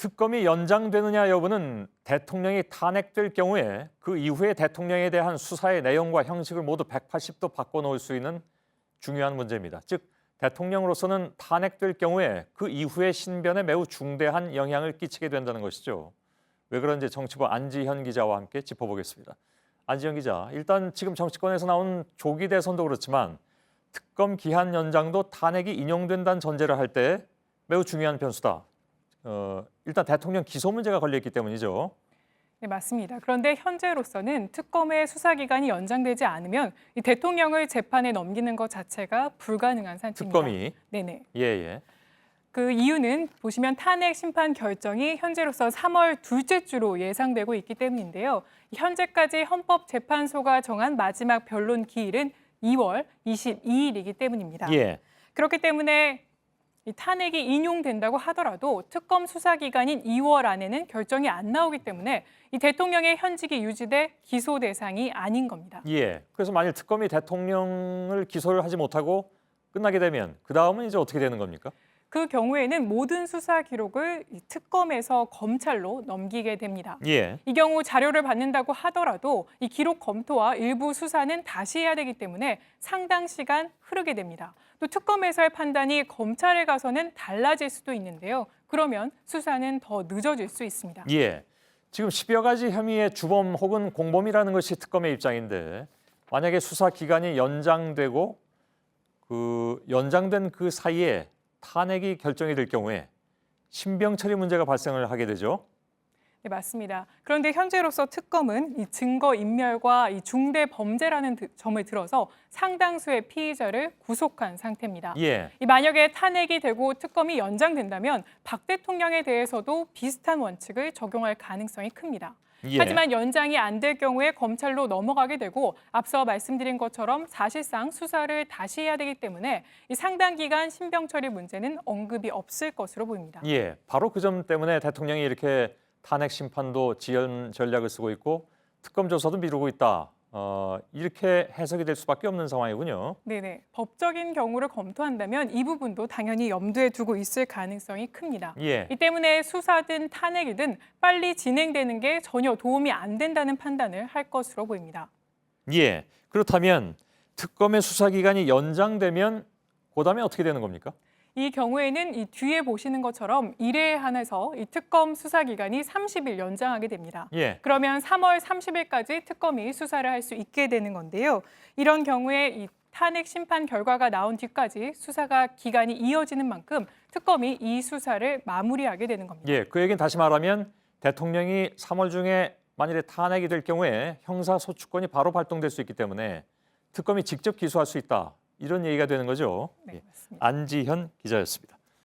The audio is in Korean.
특검이 연장되느냐 여부는 대통령이 탄핵될 경우에 그 이후에 대통령에 대한 수사의 내용과 형식을 모두 180도 바꿔놓을 수 있는 중요한 문제입니다. 즉, 대통령으로서는 탄핵될 경우에 그 이후의 신변에 매우 중대한 영향을 끼치게 된다는 것이죠. 왜 그런지 정치부 안지현 기자와 함께 짚어보겠습니다. 안지현 기자, 일단 지금 정치권에서 나온 조기 대선도 그렇지만 특검 기한 연장도 탄핵이 인용된다는 전제를 할 때 매우 중요한 변수다. 일단 대통령 기소 문제가 걸려있기 때문이죠. 네, 맞습니다. 그런데 현재로서는 특검의 수사 기간이 연장되지 않으면 이 대통령을 재판에 넘기는 것 자체가 불가능한 상태입니다. 특검이? 네네. 예. 그 이유는 보시면 탄핵 심판 결정이 현재로서 3월 둘째 주로 예상되고 있기 때문인데요. 현재까지 헌법재판소가 정한 마지막 변론 기일은 2월 22일이기 때문입니다. 예. 그렇기 때문에 이 탄핵이 인용된다고 하더라도 특검 수사 기간인 2월 안에는 결정이 안 나오기 때문에 이 대통령의 현직이 유지돼 기소 대상이 아닌 겁니다. 예. 그래서 만일 특검이 대통령을 기소를 하지 못하고 끝나게 되면 그 다음은 이제 어떻게 되는 겁니까? 그 경우에는 모든 수사 기록을 이 특검에서 검찰로 넘기게 됩니다. 예. 이 경우 자료를 받는다고 하더라도 이 기록 검토와 일부 수사는 다시 해야 되기 때문에 상당 시간 흐르게 됩니다. 또 특검에서의 판단이 검찰에 가서는 달라질 수도 있는데요. 그러면 수사는 더 늦어질 수 있습니다. 예. 지금 10여 가지 혐의의 주범 혹은 공범이라는 것이 특검의 입장인데 만약에 수사 기간이 연장되고 연장된 그 사이에 탄핵이 결정이 될 경우에 신병 처리 문제가 발생을 하게 되죠. 네, 맞습니다. 그런데 현재로서 특검은 이 증거 인멸과 이 중대 범죄라는 점을 들어서 상당수의 피의자를 구속한 상태입니다. 예. 만약에 탄핵이 되고 특검이 연장된다면 박 대통령에 대해서도 비슷한 원칙을 적용할 가능성이 큽니다. 예. 하지만 연장이 안 될 경우에 검찰로 넘어가게 되고 앞서 말씀드린 것처럼 사실상 수사를 다시 해야 되기 때문에 이 상당 기간 신병 처리 문제는 언급이 없을 것으로 보입니다. 예. 바로 그 점 때문에 대통령이 이렇게 탄핵 심판도 지연 전략을 쓰고 있고 특검 조사도 미루고 있다. 이렇게 해석이 될 수밖에 없는 상황이군요. 네네. 법적인 경우를 검토한다면 이 부분도 당연히 염두에 두고 있을 가능성이 큽니다. 예. 이 때문에 수사든 탄핵이든 빨리 진행되는 게 전혀 도움이 안 된다는 판단을 할 것으로 보입니다. 예. 그렇다면 특검의 수사 기간이 연장되면 그다음에 어떻게 되는 겁니까? 이 경우에는 이 뒤에 보시는 것처럼 1회에 한해서 이 특검 수사 기간이 30일 연장하게 됩니다. 예. 그러면 3월 30일까지 특검이 수사를 할 수 있게 되는 건데요. 이런 경우에 이 탄핵 심판 결과가 나온 뒤까지 수사가 기간이 이어지는 만큼 특검이 이 수사를 마무리하게 되는 겁니다. 예. 그 얘기는 다시 말하면 대통령이 3월 중에 만일에 탄핵이 될 경우에 형사소추권이 바로 발동될 수 있기 때문에 특검이 직접 기소할 수 있다. 이런 얘기가 되는 거죠. 네, 예. 맞습니다. 안지현 기자였습니다.